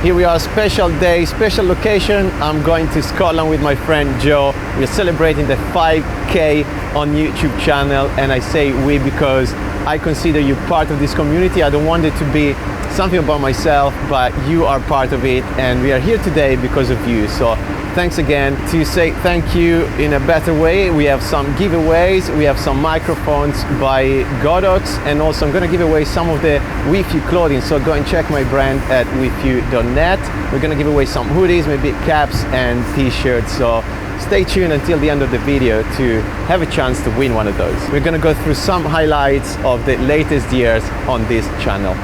Here we are, special day, special location. I'm going to Scotland with my friend Joe. We're celebrating the 5K on YouTube channel, and I say we because I consider you part of this community. I don't want it to be something about myself, but you are part of it, and we are here today because of you. So thanks again. To say thank you in a better way, we have some giveaways. We have some microphones by Godox, and also I'm going to give away some of the WEFEW clothing. So go and check my brand at wefew.net. We're going to give away some hoodies, maybe caps and t-shirts. So stay tuned until the end of the video to have a chance to win one of those. We're going to go through some highlights of the latest years on this channel.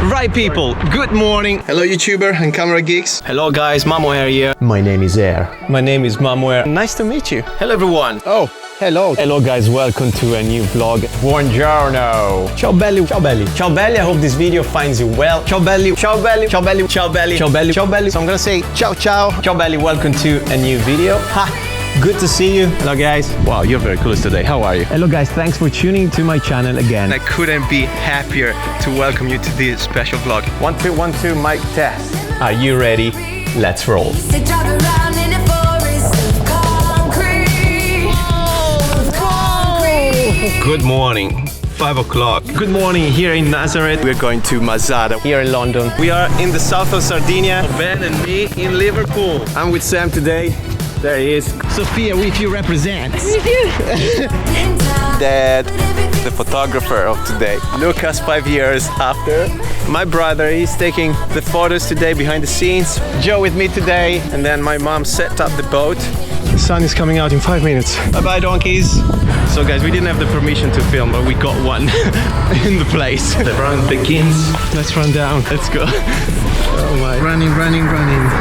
Right people, good morning. Hello YouTuber and camera geeks. Hello guys, Mamo here. My name is Air. My name is Mamo. Nice to meet you. Hello everyone. Oh, hello. Hello guys, welcome to a new vlog. Buongiorno. Ciao belli. Ciao belli. Ciao belli. I hope this video finds you well. Ciao belli. Ciao belli. Ciao belli. Ciao belli. Ciao belli. Ciao belli. So I'm gonna say ciao ciao. Ciao belli. Welcome to a new video. Ha. Good to see you. Hello guys. Wow, you're very close today. How are you? Hello guys, thanks for tuning to my channel again. I couldn't be happier to welcome you to this special vlog. 1 2 1 2 mic test. Are you ready? Let's roll. Good morning. 5 o'clock. Good morning here in Nazareth. We're going to Mazara here in London. We are in the south of Sardinia. Ben and me in Liverpool. I'm with Sam today. There he is. Sophia, WEFEW represents. Dad, the photographer of today. Lucas, 5 years after. My brother, he's taking the photos today behind the scenes. Joe with me today. And then my mom set up the boat. The sun is coming out in 5 minutes. Bye-bye, donkeys. So guys, we didn't have the permission to film, but we got one in the place. The run begins. Let's run down. Let's go. Oh my. Running.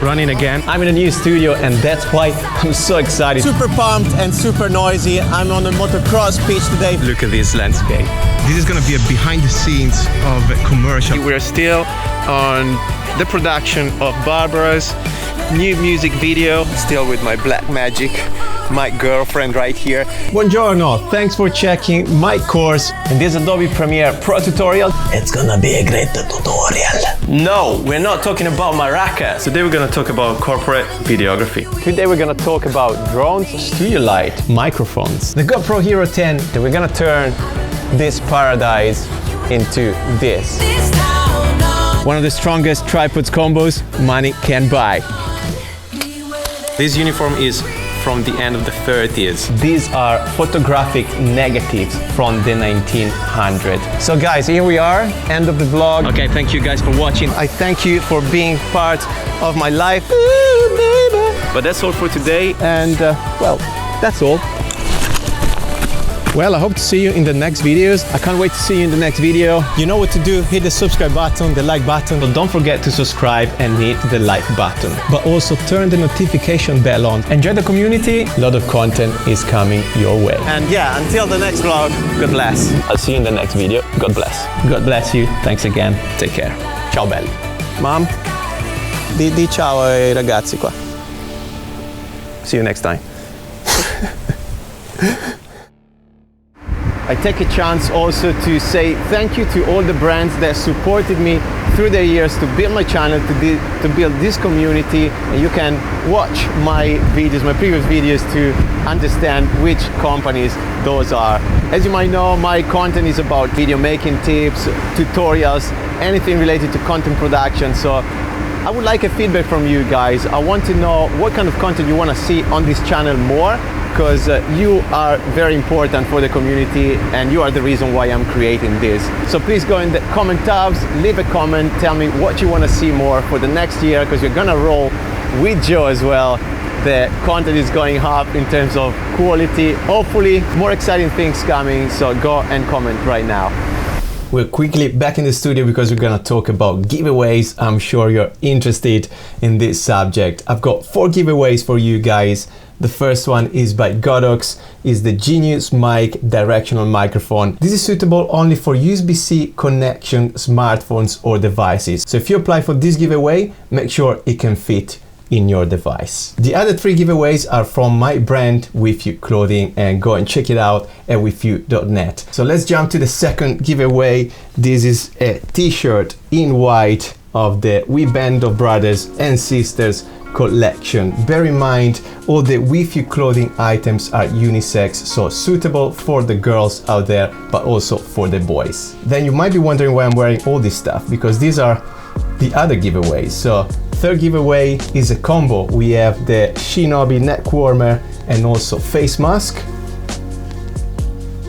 Running again. I'm in a new studio, and that's why I'm so excited. Super pumped and super noisy. I'm on a motocross pitch today. Look at this landscape. This is gonna be a behind the scenes of a commercial. We're still on the production of Barbara's new music video. Still with my black magic, my girlfriend right here. Buongiorno, thanks for checking my course in this Adobe Premiere Pro tutorial. It's gonna be a great tutorial. No, we're not talking about maracas. Today we're gonna talk about corporate videography. Today we're gonna talk about drones, studio light, microphones, the GoPro Hero 10. And we're gonna turn this paradise into this. One of the strongest tripods combos money can buy. This uniform is from the end of the 30s. These are photographic negatives from the 1900s. So guys, here we are, end of the vlog. Okay, thank you guys for watching. I thank you for being part of my life. But that's all for today, and well, that's all. Well, I hope to see you in the next videos. I can't wait to see you in the next video. You know what to do. Hit the subscribe button, the like button. But don't forget to subscribe and hit the like button. But also turn the notification bell on. Enjoy the community. A lot of content is coming your way. And yeah, until the next vlog, God bless. I'll see you in the next video. God bless. God bless you. Thanks again. Take care. Ciao belli. Mom, di ciao ai ragazzi qua. See you next time. I take a chance also to say thank you to all the brands that supported me through the years to build my channel, to build this community. And you can watch my videos, my previous videos, to understand which companies those are. As you might know, my content is about video making tips, tutorials, anything related to content production. So I would like a feedback from you guys. I want to know what kind of content you want to see on this channel more, because you are very important for the community and you are the reason why I'm creating this. So please go in the comment tabs, leave a comment, tell me what you want to see more for the next year, because you're gonna roll with Joe as well. The content is going up in terms of quality. Hopefully more exciting things coming, so go and comment right now. We're quickly back in the studio because we're gonna talk about giveaways. I'm sure you're interested in this subject. I've got 4 giveaways for you guys. The first one is by Godox, is the Genius Mic directional microphone. This is suitable only for USB-C connection smartphones or devices. So if you apply for this giveaway, make sure it can fit in your device. The other 3 giveaways are from my brand WEFEW clothing, and go and check it out at wefew.net. So let's jump to the second giveaway. This is a t-shirt in white of the We Band of Brothers and Sisters collection. Bear in mind, all the WEFEW clothing items are unisex, so suitable for the girls out there, but also for the boys. Then you might be wondering why I'm wearing all this stuff, because these are the other giveaways. So third giveaway is a combo. We have the SHINOBI neck warmer and also face mask.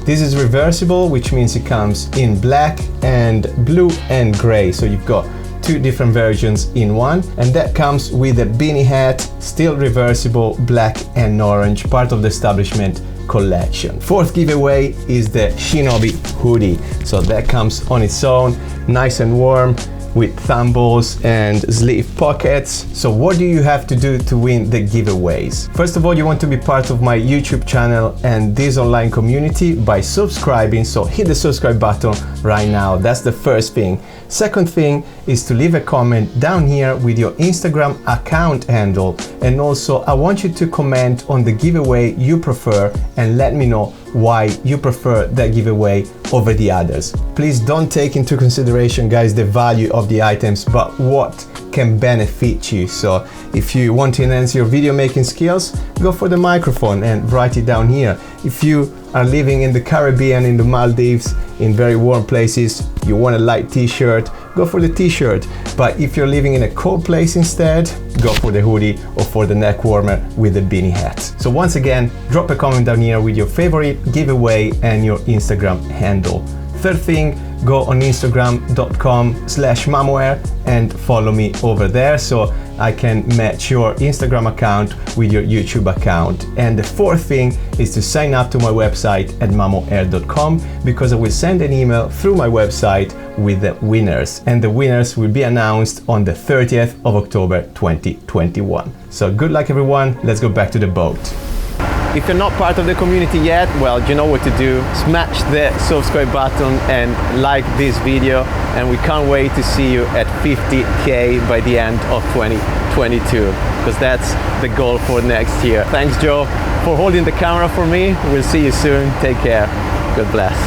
This is reversible, which means it comes in black and blue and gray. So you've got 2 different versions in one, and that comes with a beanie hat, still reversible, black and orange, part of the establishment collection. Fourth giveaway is the SHINOBI hoodie. So that comes on its own, nice and warm, with thumb balls and sleeve pockets. So what do you have to do to win the giveaways? First of all, you want to be part of my YouTube channel and this online community by subscribing, so hit the subscribe button right now. That's the first thing. Second thing is to leave a comment down here with your Instagram account handle, and also I want you to comment on the giveaway you prefer and let me know why you prefer that giveaway over the others. Please don't take into consideration, guys, the value of the items, but what can benefit you. So if you want to enhance your video making skills, go for the microphone and write it down here. If you are living in the Caribbean, in the Maldives, in very warm places, you want a light t-shirt, go for the t-shirt. But if you're living in a cold place instead, go for the hoodie or for the neck warmer with the beanie hat. So once again, drop a comment down here with your favorite giveaway and your Instagram handle. Third thing, go on instagram.com/mamoair and follow me over there so I can match your Instagram account with your YouTube account. And the fourth thing is to sign up to my website at mamoair.com, because I will send an email through my website with the winners, and the winners will be announced on the 30th of October 2021. So good luck everyone, let's go back to the boat. If you're not part of the community yet, well, you know what to do. Smash the subscribe button and like this video, and we can't wait to see you at 50K by the end of 2022, because that's the goal for next year. Thanks, Joe, for holding the camera for me. We'll see you soon. Take care. God bless.